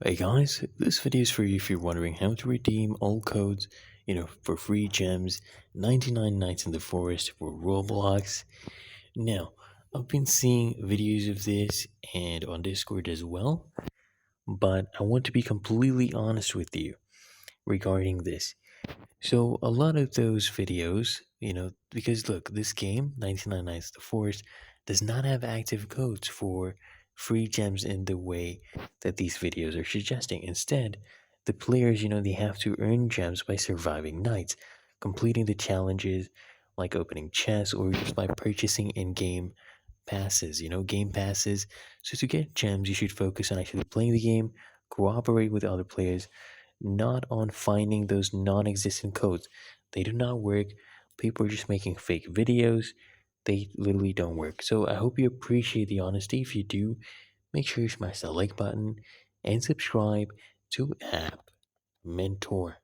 Hey guys, this video is for you if you're wondering how to redeem all codes, for free gems, 99 nights in the forest for Roblox. Now, I've been seeing videos of this and on Discord as well, but I want to be completely honest with you regarding this. So, a lot of those videos, because look, this game, 99 Nights in the Forest, does not have active codes for free gems in the way that these videos are suggesting. Instead, the players, they have to earn gems by surviving nights, completing the challenges like opening chests or just by purchasing in-game passes, game passes. So to get gems, you should focus on actually playing the game, cooperate with other players, not on finding those non-existent codes. They do not work. People are just making fake videos. They literally don't work. So I hope you appreciate the honesty. If you do, make sure you smash that like button and subscribe to App Mentor.